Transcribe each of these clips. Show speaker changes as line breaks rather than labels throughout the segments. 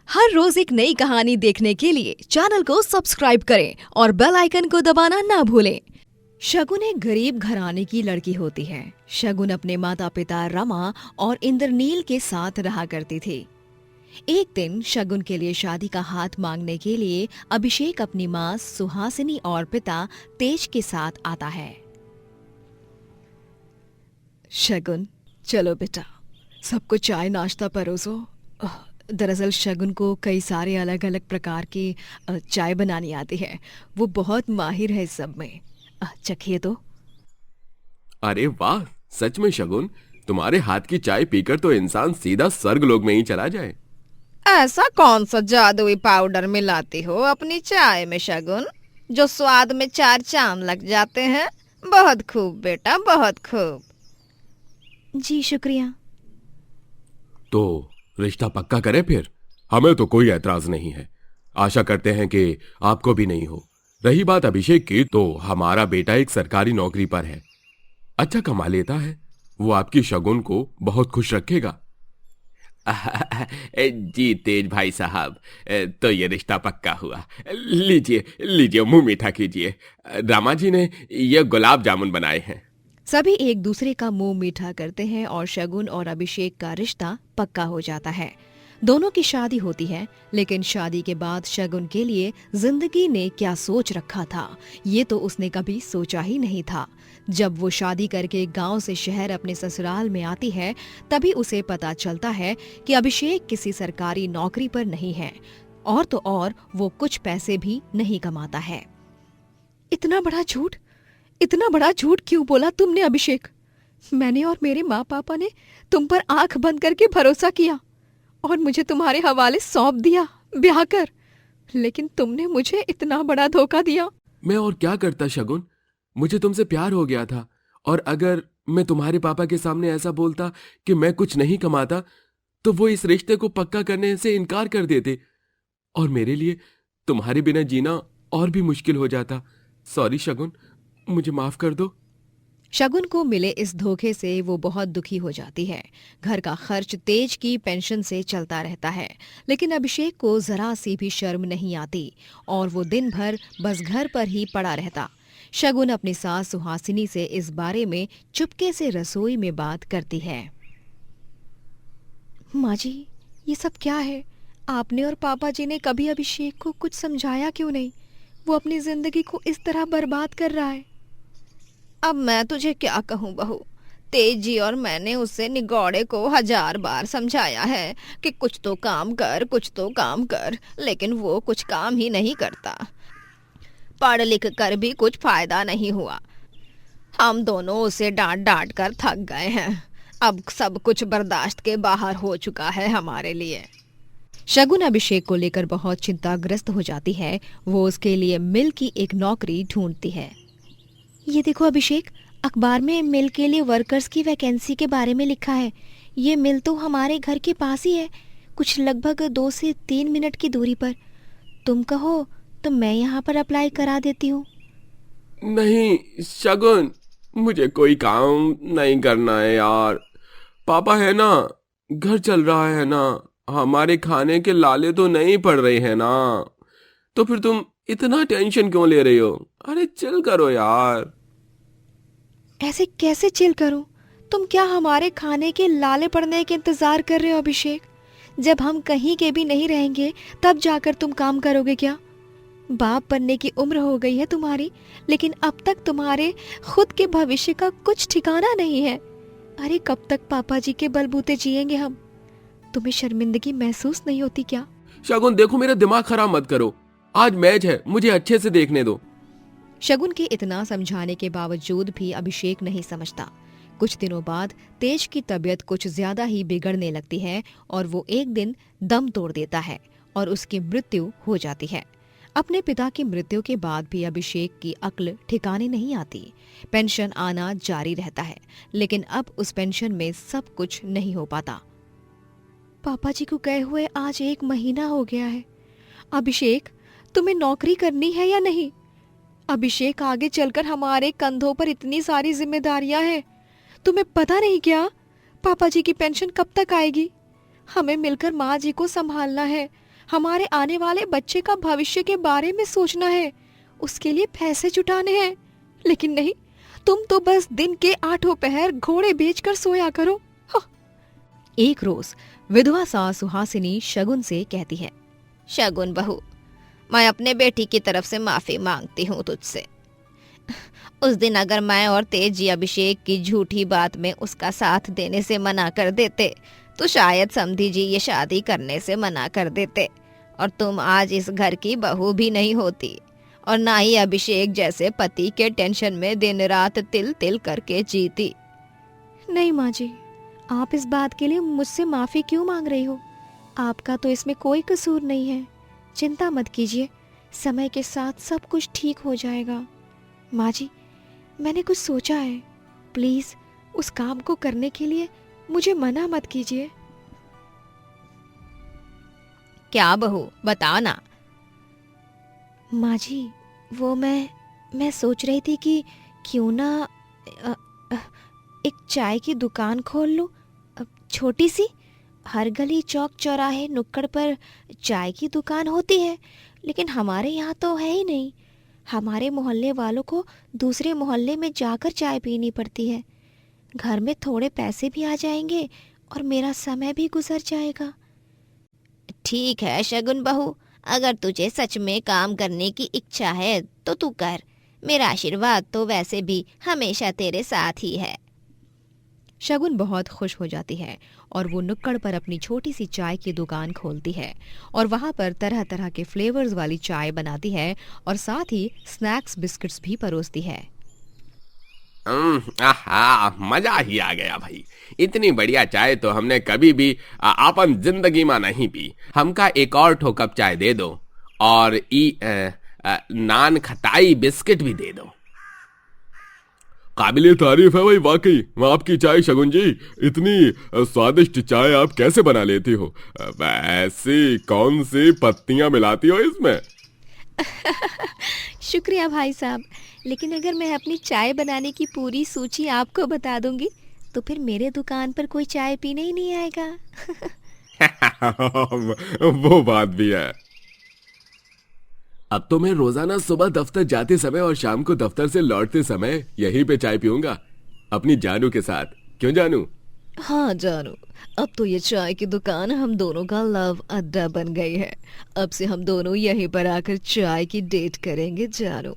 हर रोज एक नई कहानी देखने के लिए चैनल को सब्सक्राइब करें और बेल आइकन को दबाना ना भूलें। शगुन एक गरीब घराने की लड़की होती है। शगुन अपने माता पिता रमा और इंद्रनील के साथ रहा करती थी। एक दिन शगुन के लिए शादी का हाथ मांगने के लिए अभिषेक अपनी माँ सुहासिनी और पिता तेज के साथ आता है। शगुन, चलो बेटा, सबको चाय नाश्ता परोसो। दरअसल शगुन को कई सारे अलग अलग प्रकार की चाय बनानी आती है। वो बहुत माहिर है इस सब में। चखिए तो।
अरे वाह, सच में शगुन, तुम्हारे हाथ की चाय पीकर तो इंसान सीधा स्वर्गलोक में ही चला जाए।
ऐसा कौन सा जादुई पाउडर मिलाती हो अपनी चाय में शगुन, जो स्वाद में चार चांद लग जाते हैं? बहुत खूब बेटा, बहुत खूब।
जी शुक्रिया।
तो रिश्ता पक्का करें फिर? हमें तो कोई ऐतराज नहीं है। आशा करते हैं कि आपको भी नहीं हो। रही बात अभिषेक की, तो हमारा बेटा एक सरकारी नौकरी पर है, अच्छा कमा लेता है। वो आपकी शगुन को बहुत खुश रखेगा। जी तेज भाई साहब, तो ये रिश्ता पक्का हुआ। लीजिए लीजिए, मुंह मीठा कीजिए। रामा जी ने ये गुलाब जामुन बनाए हैं।
सभी एक दूसरे का मुंह मीठा करते हैं और शगुन और अभिषेक का रिश्ता पक्का हो जाता है। दोनों की शादी होती है, लेकिन शादी के बाद शगुन के लिए जिंदगी ने क्या सोच रखा था, ये तो उसने कभी सोचा ही नहीं था। जब वो शादी करके गांव से शहर अपने ससुराल में आती है, तभी उसे पता चलता है कि अभिषेक किसी सरकारी नौकरी पर नहीं है, और तो और वो कुछ पैसे भी नहीं कमाता है। इतना बड़ा झूठ क्यों बोला तुमने अभिषेक? मैंने और मेरे माँ पापा ने तुम पर आंख बंद करके भरोसा किया और मुझे तुम्हारे हवाले सौंप दिया ब्याह कर, लेकिन तुमने मुझे इतना बड़ा धोखा दिया।
मैं और क्या करता शगुन, मुझे तुमसे प्यार हो गया था, और अगर मैं तुम्हारे पापा के सामने ऐसा बोलता कि मैं कुछ नहीं कमाता, तो वो इस रिश्ते को पक्का करने से इनकार कर देते, और मेरे लिए तुम्हारे बिना जीना और भी मुश्किल हो जाता। सॉरी शगुन, मुझे माफ कर दो।
शगुन को मिले इस धोखे से वो बहुत दुखी हो जाती है। घर का खर्च तेज की पेंशन से चलता रहता है, लेकिन अभिषेक को जरा सी भी शर्म नहीं आती और वो दिन भर बस घर पर ही पड़ा रहता। शगुन अपनी सास सुहासिनी से इस बारे में चुपके से रसोई में बात करती है। माँ जी, ये सब क्या है? आपने और पापा जी ने कभी अभिषेक को कुछ समझाया क्यों नहीं? वो अपनी जिंदगी को इस तरह बर्बाद कर रहा है।
अब मैं तुझे क्या कहूँ बहू, तेज जी और मैंने उसे निगौड़े को 1000 बार समझाया है कि कुछ तो काम कर, कुछ तो काम कर, लेकिन वो कुछ काम ही नहीं करता। पढ़ लिख कर भी कुछ फायदा नहीं हुआ। हम दोनों उसे डांट डांट कर थक गए हैं। अब सब कुछ बर्दाश्त के बाहर हो चुका है हमारे लिए।
शगुन अभिषेक को लेकर बहुत चिंताग्रस्त हो जाती है। वो उसके लिए मिल की एक नौकरी ढूंढती है। ये देखो अभिषेक, अखबार में मिल के लिए वर्कर्स की वैकेंसी के बारे में लिखा है। ये मिल तो हमारे घर के पास ही है, कुछ लगभग 2 से 3 मिनट की दूरी पर। तुम कहो तो मैं यहाँ पर अप्लाई करा देती हूँ।
नहीं शगुन, मुझे कोई काम नहीं करना है यार। पापा है ना, घर चल रहा है ना, हमारे खाने के लाले तो नहीं पड़ रहे हैं ना, तो फिर तुम इतना टेंशन क्यों ले रही हो? अरे चिल करो यार।
ऐसे कैसे चिल करूं? तुम क्या हमारे खाने के लाले पड़ने के इंतजार कर रहे हो अभिषेक? जब हम कहीं के भी नहीं रहेंगे तब जाकर तुम काम करोगे क्या? बाप बनने की उम्र हो गई है तुम्हारी, लेकिन अब तक तुम्हारे खुद के भविष्य का कुछ ठिकाना नहीं है। अरे कब तक पापा जी के बलबूते जिएंगे हम? तुम्हें शर्मिंदगी महसूस नहीं होती क्या?
शगुन देखो, मेरा दिमाग खराब मत करो। आज मैच है, मुझे अच्छे से देखने दो।
शगुन के इतना समझाने के बावजूद भी अभिषेक नहीं समझता। कुछ दिनों बाद तेज की तबीयत कुछ ज्यादा ही बिगड़ने लगती है और वो एक दिन दम तोड़ देता है और उसकी मृत्यु हो जाती है। अपने पिता की मृत्यु के बाद भी अभिषेक की अक्ल ठिकाने नहीं आती। पेंशन आना जारी रहता है, लेकिन अब उस पेंशन में सब कुछ नहीं हो पाता। पापा जी को गए हुए आज 1 महीना हो गया है। अभिषेक, तुम्हें नौकरी करनी है या नहीं? अभिषेक, आगे चलकर हमारे कंधों पर इतनी सारी जिम्मेदारियां हैं। तुम्हें पता नहीं क्या पापा जी की पेंशन कब तक आएगी? हमें मिलकर माँ जी को संभालना है। हमारे आने वाले बच्चे का भविष्य के बारे में सोचना है, उसके लिए पैसे जुटाने हैं। लेकिन नहीं, तुम तो बस दिन के 8 पहर घोड़े बेचकर सोया करो। एक रोज विधवा सास सुहासिनी शगुन से कहती है,
शगुन बहू, मैं अपने बेटी की तरफ से माफी मांगती हूँ तुझसे। उस दिन अगर मैं और तेजी अभिषेक की झूठी बात में उसका साथ देने से मना कर देते तो शायद समधी जी ये शादी करने से मना कर देते और तुम आज इस घर की बहू भी नहीं होती और ना ही अभिषेक जैसे पति के टेंशन में दिन रात तिल तिल करके जीती।
नहीं माँ जी, आप इस बात के लिए मुझसे माफी क्यों मांग रही हो? आपका तो इसमें कोई कसूर नहीं है। चिंता मत कीजिए, समय के साथ सब कुछ ठीक हो जाएगा। माँ जी, मैंने कुछ सोचा है, प्लीज उस काम को करने के लिए मुझे मना मत कीजिए।
क्या बहू, बताओ ना।
माँ जी, वो मैं सोच रही थी कि क्यों ना अ, अ, एक चाय की दुकान खोल लूं, छोटी सी। हर गली चौक चौराहे नुक्कड़ पर चाय की दुकान होती है, लेकिन हमारे यहाँ तो है ही नहीं। हमारे मोहल्ले वालों को दूसरे मोहल्ले में जाकर चाय पीनी पड़ती है। घर में थोड़े पैसे भी आ जाएंगे और मेरा समय भी गुजर जाएगा।
ठीक है शगुन बहू, अगर तुझे सच में काम करने की इच्छा है तो तू कर। मेरा आशीर्वाद तो वैसे भी हमेशा तेरे साथ ही है।
शगुन बहुत खुश हो जाती है और वो नुक्कड़ पर अपनी छोटी सी चाय की दुकान खोलती है और वहाँ पर तरह तरह के फ्लेवर्स वाली चाय बनाती है और साथ ही स्नैक्स बिस्किट्स भी परोसती है।
आहा, मजा ही आ गया भाई। इतनी बढ़िया चाय तो हमने कभी भी अपन जिंदगी में नहीं पी। हमका एक और ठो कप चाय दे दो और नान खटाई बिस्किट भी दे दो। काबिले तारीफ है भाई, वाकई आपकी चाय शगुन जी। इतनी स्वादिष्ट चाय आप कैसे बना लेती हो? ऐसी कौन सी पत्तियां मिलाती हो इसमें?
शुक्रिया भाई साहब, लेकिन अगर मैं अपनी चाय बनाने की पूरी सूची आपको बता दूंगी तो फिर मेरे दुकान पर कोई चाय पीने ही नहीं आएगा।
वो बात भी है। अब तो मैं रोजाना सुबह दफ्तर जाते समय और शाम को दफ्तर से लौटते समय यहीं पे चाय पीऊंगा अपनी जानू के साथ। क्यों जानू?
हाँ जानू, अब तो ये चाय की दुकान हम दोनों का लव अड्डा बन गई है। अब से हम दोनों यहीं पर आकर चाय की डेट करेंगे जानू।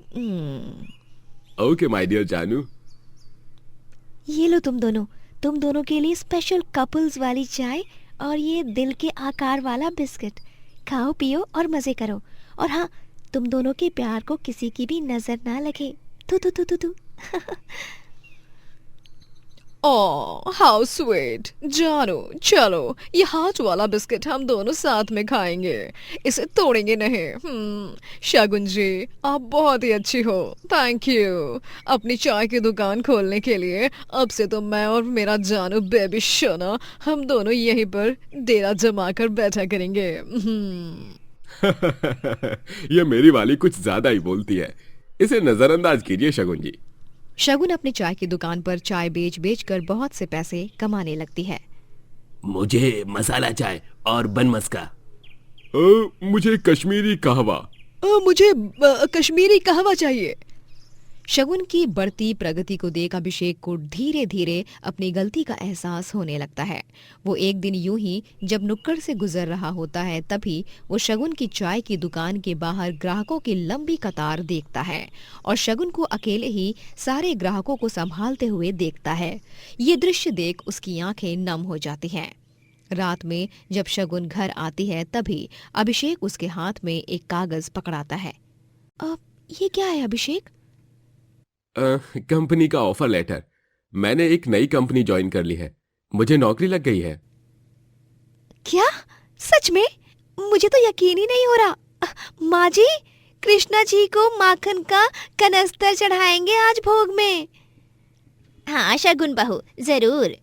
ओके माय डियर जानू।
ये लो तुम दोनों के लिए स्पेशल कपल्स वाली चाय और ये दिल के आकार वाला बिस्किट। खाओ पियो और मजे करो। और हाँ, तुम दोनों के प्यार को किसी की भी नजर ना लगे। तू तू तू तू तू।
Oh how sweet. जानू चलो, ये हाथ वाला बिस्किट हम दोनों साथ में खाएंगे, इसे तोड़ेंगे नहीं। शगुन जी, आप बहुत ही अच्छी हो, थैंक यू अपनी चाय की दुकान खोलने के लिए। अब से तो मैं और मेरा जानू बेबी शोना हम दोनों यहीं पर डेरा जमा कर बैठा करेंगे।
ये मेरी वाली कुछ ज्यादा ही बोलती है, इसे नजरअंदाज कीजिए शगुन जी।
शगुन अपनी चाय की दुकान पर चाय बेच बेच कर बहुत से पैसे कमाने लगती है।
मुझे मसाला चाय और बन मस्का। मुझे कश्मीरी कहवा।
मुझे कश्मीरी कहवा चाहिए। शगुन की बढ़ती प्रगति को देख अभिषेक को धीरे धीरे अपनी गलती का एहसास होने लगता है। वो एक दिन यूं ही जब नुक्कड़ से गुजर रहा होता है, तभी वो शगुन की चाय की दुकान के बाहर ग्राहकों की लंबी कतार देखता है और शगुन को अकेले ही सारे ग्राहकों को संभालते हुए देखता है। ये दृश्य देख उसकी आंखें नम हो जाती हैं। रात में जब शगुन घर आती है, तभी अभिषेक उसके हाथ में एक कागज पकड़ाता है। अब ये क्या है अभिषेक?
कंपनी का ऑफर लेटर। मैंने एक नई कंपनी ज्वाइन कर ली है, मुझे नौकरी लग गई है।
क्या? सच में? मुझे तो यकीन ही नहीं हो रहा। माँ जी, कृष्णा जी को माखन का कनस्तर चढ़ाएंगे आज भोग में।
हाँ शगुन बहू, जरूर।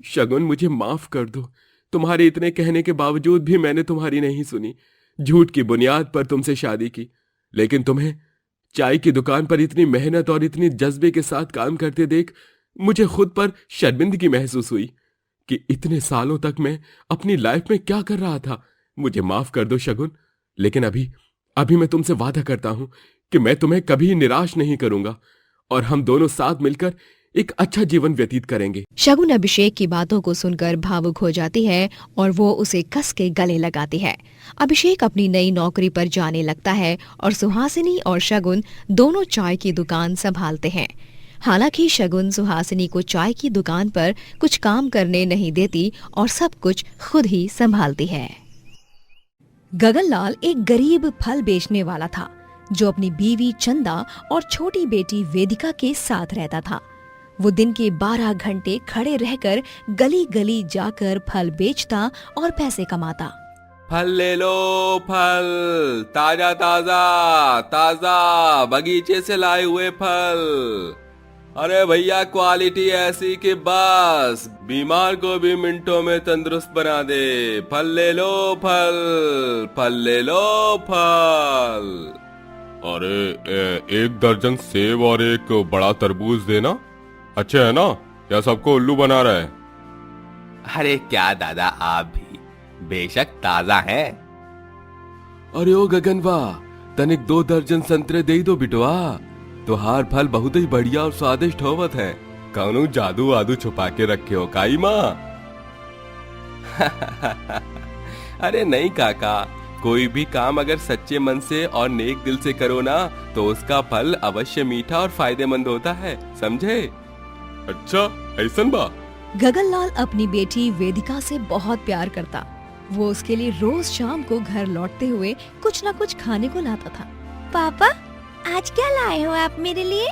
शगुन, मुझे माफ कर दो। तुम्हारे इतने कहने के बावजूद भी मैंने तुम्हारी नहीं सुनी। झूठ की बुनियाद पर तुमसे शादी की, लेकिन तुम्हें चाय की दुकान पर इतनी मेहनत और इतनी जज्बे के साथ काम करते देख मुझे खुद पर शर्मिंदगी महसूस हुई कि इतने सालों तक मैं अपनी लाइफ में क्या कर रहा था। मुझे माफ कर दो शगुन, लेकिन अभी मैं तुमसे वादा करता हूं कि मैं तुम्हें कभी निराश नहीं करूंगा और हम दोनों साथ मिलकर एक अच्छा जीवन व्यतीत करेंगे।
शगुन अभिषेक की बातों को सुनकर भावुक हो जाती है और वो उसे कस के गले लगाती है। अभिषेक अपनी नई नौकरी पर जाने लगता है और सुहासिनी और शगुन दोनों चाय की दुकान संभालते हैं। हालांकि शगुन सुहासिनी को चाय की दुकान पर कुछ काम करने नहीं देती और सब कुछ खुद ही संभालती है। गगनलाल एक गरीब फल बेचने वाला था जो अपनी बीवी चंदा और छोटी बेटी वेदिका के साथ रहता था। वो दिन के 12 घंटे खड़े रहकर गली गली जाकर फल बेचता और पैसे कमाता।
फल ले लो, फल ताजा ताजा ताजा बगीचे से लाए हुए फल। अरे भैया, क्वालिटी ऐसी कि बस बीमार को भी मिनटों में तंदुरुस्त बना दे। फल ले लो, फल ले लो, फल। अरे 1 दर्जन सेब और एक बड़ा तरबूज देना। अच्छे है ना, या सबको उल्लू बना रहा है?
अरे क्या दादा, आप भी बेशक ताजा हैं।
अरे ओ गगनवा, तनिक 2 दर्जन संतरे दे दो बिटवा। तुहार फल बहुत ही बढ़िया और स्वादिष्ट होवत है। कौनो जादू वादू छुपा के रखे हो काई माँ?
अरे नहीं काका, कोई भी काम अगर सच्चे मन से और नेक दिल से करो ना तो उसका फल अवश्य मीठा और फायदेमंद होता है, समझे?
अच्छा ऐसन बा?
गगनलाल अपनी बेटी वेदिका से बहुत प्यार करता। वो उसके लिए रोज शाम को घर लौटते हुए कुछ न कुछ खाने को लाता था।
पापा, आज क्या लाए हो आप मेरे लिए?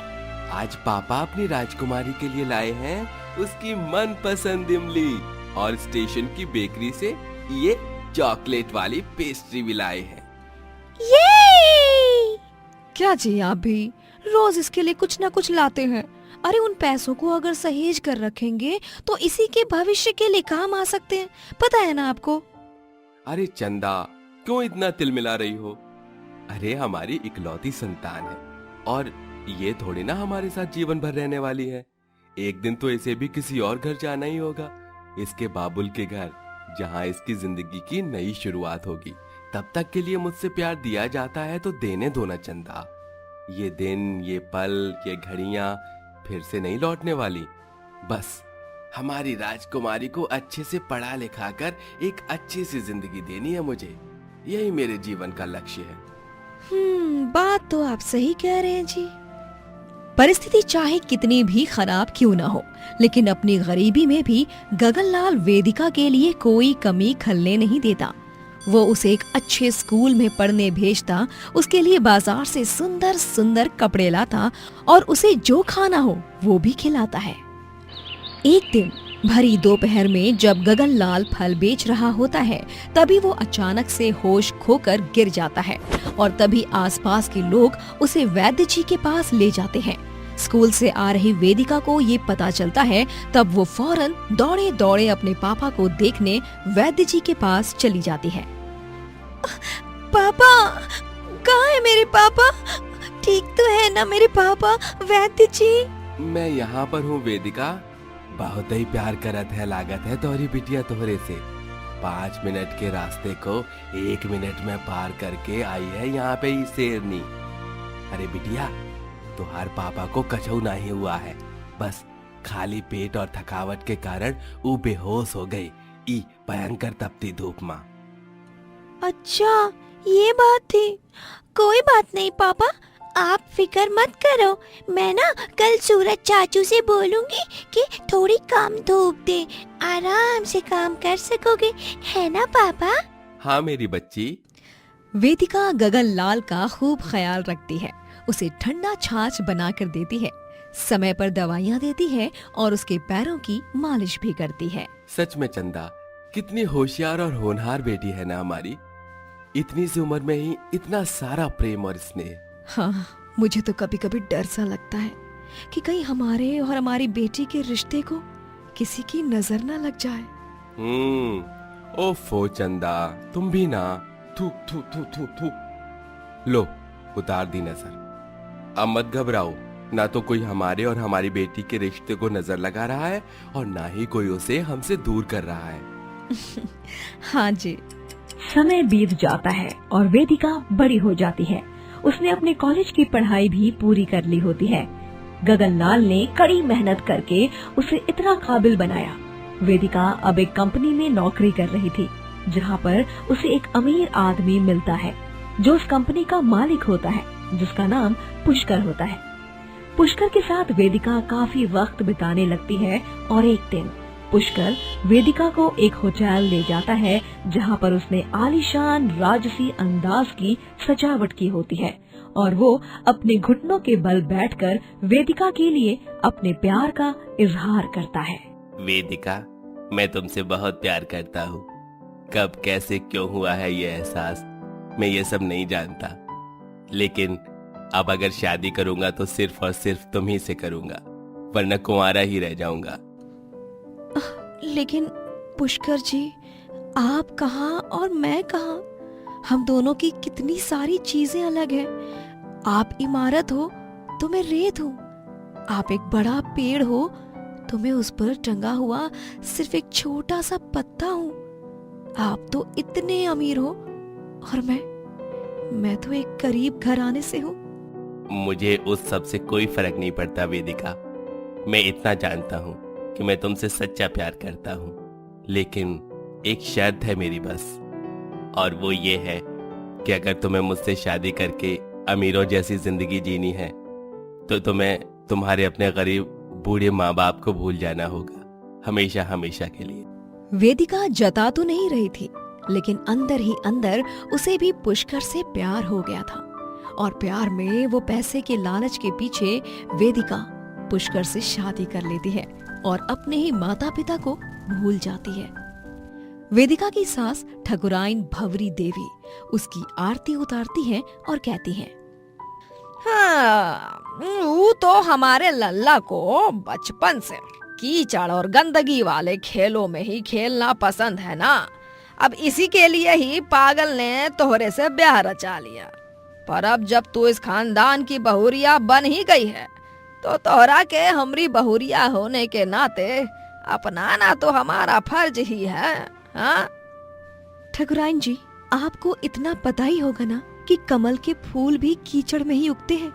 आज पापा अपनी राजकुमारी के लिए लाए हैं उसकी मनपसंद इमली, और स्टेशन की बेकरी से ये चॉकलेट वाली पेस्ट्री भी लाए हैं।
ये
क्या जी, आप भी रोज इसके लिए कुछ न कुछ लाते हैं। अरे उन पैसों को अगर सहेज कर रखेंगे तो इसी के भविष्य के लिए काम आ सकते हैं, पता है ना आपको?
अरे चंदा, क्यों इतना तिलमिला रही हो? अरे हमारी इकलौती संतान है और ये थोड़ी ना हमारे साथ जीवन भर रहने वाली है। एक दिन तो इसे भी किसी और घर जाना ही होगा, इसके बाबुल के घर, जहाँ इसकी जिंदगी की नई शुरुआत होगी। तब तक के लिए मुझसे प्यार दिया जाता है तो देने दो ना चंदा। ये दिन, ये पल, ये घड़ियां फिर से नहीं लौटने वाली। बस हमारी राजकुमारी को अच्छे से पढ़ा लिखा कर एक अच्छी सी जिंदगी देनी है मुझे। यही मेरे जीवन का लक्ष्य है।
बात तो आप सही कह रहे हैं जी। परिस्थिति चाहे कितनी भी खराब क्यों ना हो, लेकिन अपनी गरीबी में भी गगनलाल वेदिका के लिए कोई कमी खलने नहीं देता। वो उसे एक अच्छे स्कूल में पढ़ने भेजता, उसके लिए बाजार से सुंदर सुंदर कपड़े लाता और उसे जो खाना हो वो भी खिलाता है। एक दिन भरी दोपहर में जब गगनलाल फल बेच रहा होता है, तभी वो अचानक से होश खोकर गिर जाता है और तभी आसपास के लोग उसे वैद्य जी के पास ले जाते हैं। स्कूल से आ रही वेदिका को ये पता चलता है, तब वो फौरन दौड़े दौड़े अपने पापा को देखने वैद्य जी के पास चली जाती है।
पापा, कहाँ है मेरे पापा? ठीक तो है ना मेरे पापा? वैद्य जी,
मैं यहाँ पर हूँ वेदिका। बहुत ही प्यार करत है लागत है तोहरी बिटिया तोहरे से। 5 मिनट के रास्ते को 1 मिनट में पार करके आई है यहाँ पे ही शेरनी। अरे बिटिया, तुहार पापा को कछू नहीं हुआ है, बस खाली पेट और थकावट के कारण वो बेहोश हो गई ई भयंकर तपती धूप में।
अच्छा ये बात थी। कोई बात नहीं पापा, आप फिक्र मत करो। मैं ना कल सूरज चाचू से बोलूंगी कि थोड़ी कम धूप दे, आराम से काम कर सकोगे, है ना पापा?
हाँ मेरी बच्ची।
वेदिका गगनलाल का खूब ख्याल रखती है, उसे ठंडा छाछ बनाकर देती है, समय पर दवाइयाँ देती है और उसके पैरों की मालिश भी करती है।
सच में चंदा, कितनी होशियार और होनहार बेटी है ना हमारी। इतनी सी उम्र में ही इतना सारा प्रेम और स्नेह।
हाँ, मुझे तो कभी कभी डर सा लगता है कि कहीं हमारे और हमारी बेटी के रिश्ते को किसी की नजर ना लग जाए।
ओफो चंदा, तुम भी ना। थू थू थू थू थू। लो, उतार दी नजर। अब मत घबराओ, ना तो कोई हमारे और हमारी बेटी के रिश्ते को नजर लगा रहा है और ना ही कोई उसे हमसे दूर कर रहा है।
हाँ जी।
समय बीत जाता है और वेदिका बड़ी हो जाती है। उसने अपने कॉलेज की पढ़ाई भी पूरी कर ली होती है। गगनलाल ने कड़ी मेहनत करके उसे इतना काबिल बनाया। वेदिका अब एक कंपनी में नौकरी कर रही थी, जहाँ पर उसे एक अमीर आदमी मिलता है जो उस कंपनी का मालिक होता है, जिसका नाम पुष्कर होता है। पुष्कर के साथ वेदिका काफी वक्त बिताने लगती है और एक दिन पुष्कर वेदिका को एक होटल ले जाता है, जहाँ पर उसने आलीशान राजसी अंदाज की सजावट की होती है और वो अपने घुटनों के बल बैठकर वेदिका के लिए अपने प्यार का इजहार करता है।
वेदिका, मैं तुमसे बहुत प्यार करता हूँ। कब कैसे क्यों हुआ है ये एहसास, मैं ये सब नहीं जानता, लेकिन अब अगर शादी करूंगा तो सिर्फ और सिर्फ तुम ही से करूंगा, वरना कुंवारा ही रह जाऊंगा।
लेकिन पुष्कर जी, आप कहाँ और मैं कहाँ? हम दोनों की कितनी सारी चीजें अलग हैं। आप इमारत हो तो मैं रेत हूँ, आप एक बड़ा पेड़ हो तो मैं उस पर टंगा हुआ सिर्फ एक छोटा सा पत्ता हूँ। आप तो इतने अमीर हो और मैं तो एक गरीब घराने से हूँ।
मुझे उस सब से कोई फर्क नहीं पड़ता वेदिका। मैं इतना जानता हूँ कि मैं तुमसे सच्चा प्यार करता हूँ, लेकिन एक शर्त है मेरी बस, और वो ये है कि अगर तुम्हें मुझसे शादी करके अमीरों जैसी जिंदगी जीनी है तो तुम्हें तुम्हारे अपने गरीब बूढ़े माँ बाप को भूल जाना होगा, हमेशा हमेशा के लिए।
वेदिका जता तो नहीं रही थी, लेकिन अंदर ही अंदर उसे भी पुष्कर से प्यार हो गया था और प्यार में वो पैसे के लालच के पीछे वेदिका पुष्कर से शादी कर लेती है और अपने ही माता पिता को भूल जाती है। वेदिका की सास ठकुराइन भवरी देवी उसकी आरती उतारती है और कहती है,
हाँ, वो तो हमारे लल्ला को बचपन से कीचड़ और गंदगी वाले खेलों में ही खेलना पसंद है ना। अब इसी के लिए ही पागल ने तोहरे से ब्याह रचा लिया। पर अब जब तू इस खानदान की बहुरिया बन ही गई है तो तोहरा के हमरी बहुरिया होने के नाते अपनाना तो हमारा फर्ज ही है। हाँ
ठकुराइन जी, आपको इतना पता ही होगा ना कि कमल के फूल भी कीचड़ में ही उगते हैं।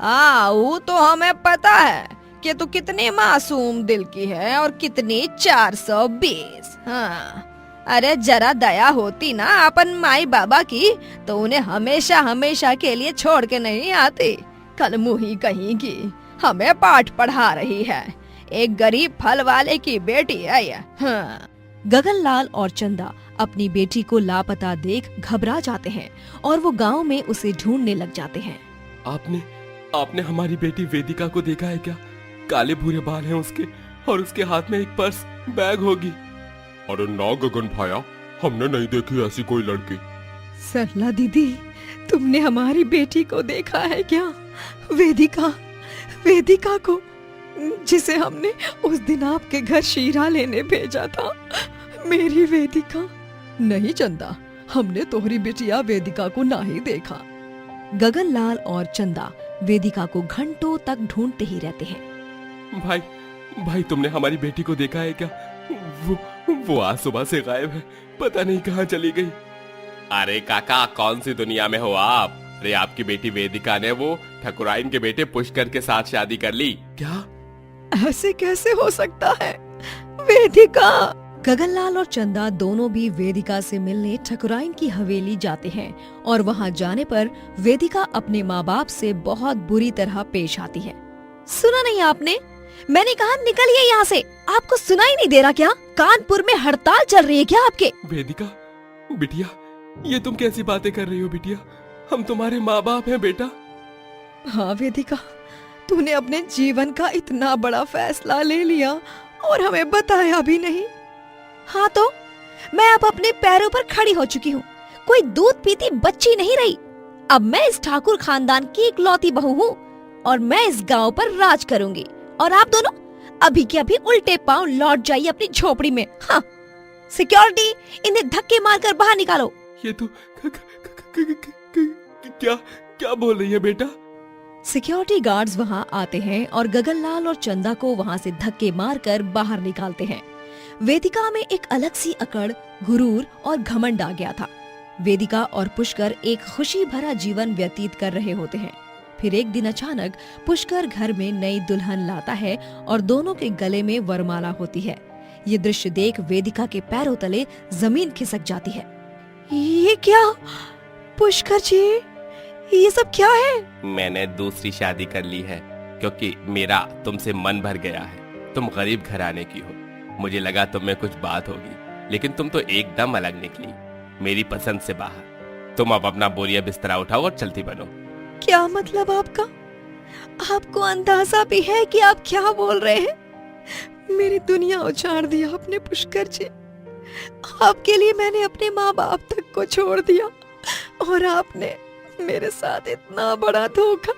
हाँ, वो तो हमें पता है कि तू कितनी मासूम दिल की है और कितनी 420। हाँ, अरे जरा दया होती ना अपन माई बाबा की तो उन्हें हमेशा हमेशा के लिए छोड़ के नहीं आती। कल मुही कहीं की हमें पाठ पढ़ा रही है, एक गरीब फल वाले की बेटी है ये। हाँ।
गगनलाल और चंदा अपनी बेटी को लापता देख घबरा जाते हैं और वो गांव में उसे ढूंढने लग जाते हैं।
आपने हमारी बेटी वेदिका को देखा है क्या? काले भूरे बाल हैं उसके और उसके हाथ में एक पर्स बैग होगी।
अरे ना गगन भाया, हमने नहीं देखी ऐसी कोई लड़की।
सरला दीदी, तुमने हमारी बेटी को देखा है क्या? वेदिका को, जिसे हमने उस दिन आपके घर शीरा लेने भेजा था। मेरी वेदिका। नहीं चंदा, हमने तोहरी बेटिया वेदिका को ना ही देखा। गगनलाल और चंदा वेदिका को घंटों तक ढूंढते ही रहते हैं।
भाई तुमने हमारी बेटी को देखा है क्या? वो आज सुबह से गायब है, पता नहीं कहाँ चली गई।
अरे काका, कौन सी दुनिया में हो आप? अरे आपकी बेटी वेदिका ने वो ठकुराइन के बेटे पुष्कर के साथ शादी कर ली।
क्या?
ऐसे कैसे हो सकता है? वेदिका! गगनलाल और चंदा दोनों भी वेदिका से मिलने ठकुराइन की हवेली जाते हैं और वहाँ जाने पर वेदिका अपने माँ बाप से बहुत बुरी तरह पेश आती है।
सुना नहीं आपने? मैंने कहा निकलिए यहाँ से। आपको सुनाई नहीं दे रहा क्या? कानपुर में हड़ताल चल रही है क्या आपके?
वेदिका, बिटिया, ये तुम कैसी बातें कर रही हो बिटिया? हम तुम्हारे माँ बाप हैं बेटा।
हाँ वेदिका, तूने अपने जीवन का इतना बड़ा फैसला ले लिया और हमें बताया भी नहीं।
हाँ तो मैं अब अपने पैरों पर खड़ी हो चुकी हूँ, कोई दूध पीती बच्ची नहीं रही। अब मैं इस ठाकुर खानदान की इकलौती बहू हूँ और मैं इस गांव पर राज करूंगी। और आप दोनों अभी के अभी उल्टे पांव लौट जाइए अपनी झोपड़ी में। हाँ, सिक्योरिटी, इन्हें धक्के मारकर बाहर निकालो।
ये तो क्या बोल रही है बेटा?
सिक्योरिटी गार्ड्स वहाँ आते हैं और गगनलाल और चंदा को वहाँ से धक्के मारकर बाहर निकालते हैं। वेदिका में एक अलग सी अकड़, गुरूर और घमंड आ गया था वेदिका और पुष्कर एक खुशी भरा जीवन व्यतीत कर रहे होते हैं। फिर एक दिन अचानक पुष्कर घर में नई दुल्हन लाता है और दोनों के गले में वरमाला होती है। ये दृश्य देख वेदिका के पैरों तले जमीन खिसक जाती है।
ये क्या पुष्कर जी, ये सब क्या है?
मैंने दूसरी शादी कर ली है क्योंकि मेरा तुमसे मन भर गया है। तुम गरीब घराने की हो, मुझे लगा तुम में कुछ बात होगी, लेकिन तुम तो एकदम अलग निकली, मेरी पसंद से बाहर। तुम अब अपना बोरिया बिस्तरा उठाओ और चलती बनो।
क्या मतलब आपका? आपको अंदाजा भी है कि आप क्या बोल रहे हैं? मेरी दुनिया उजाड़ दी आपने पुष्कर जी। आपके लिए मैंने अपने माँ बाप तक को छोड़ दिया और आपने मेरे साथ इतना बड़ा धोखा।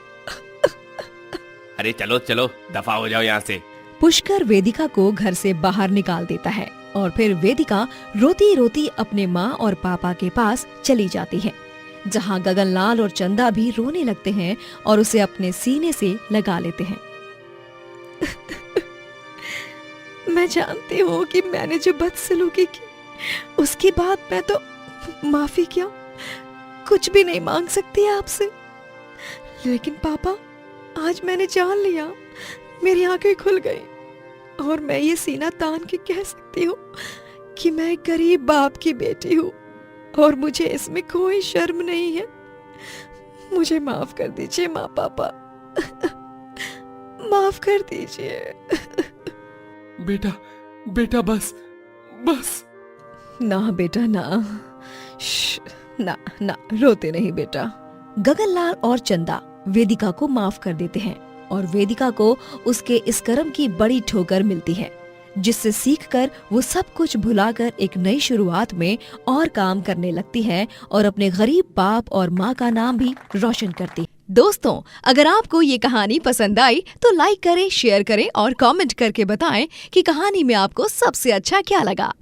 अरे चलो चलो, दफा हो जाओ यहाँ से।
पुष्कर वेदिका को घर से बाहर निकाल देता है और फिर वेदिका रोती रोती अपने माँ और पापा के पास चली जाती है, जहाँ गगनलाल और चंदा भी रोने लगते हैं और उसे अपने सीने से लगा लेते हैं।
मैं जानती हूँ कि मैंने जो बदसलूकी की, उसके बाद मैं तो माफी क्या कुछ भी नहीं मांग सकती आपसे। लेकिन पापा, आज मैंने जान लिया, मेरी आंखें खुल गई और मैं ये सीना तान के कह सकती हूँ कि मैं एक गरीब बाप की बेटी हूँ और मुझे इसमें कोई शर्म नहीं है। मुझे माफ कर दीजिए माँ पापा, माफ कर दीजिए।
बेटा बेटा बस बस।
ना बेटा ना, ना ना, रोते नहीं बेटा। गगनलाल और चंदा वेदिका को माफ कर देते हैं और वेदिका को उसके इस कर्म की बड़ी ठोकर मिलती है, जिससे सीखकर वो सब कुछ भुलाकर एक नई शुरुआत में और काम करने लगती है और अपने गरीब बाप और माँ का नाम भी रोशन करती है। दोस्तों, अगर आपको ये कहानी पसंद आई तो लाइक करें, शेयर करें और कमेंट करके बताएं कि कहानी में आपको सबसे अच्छा क्या लगा।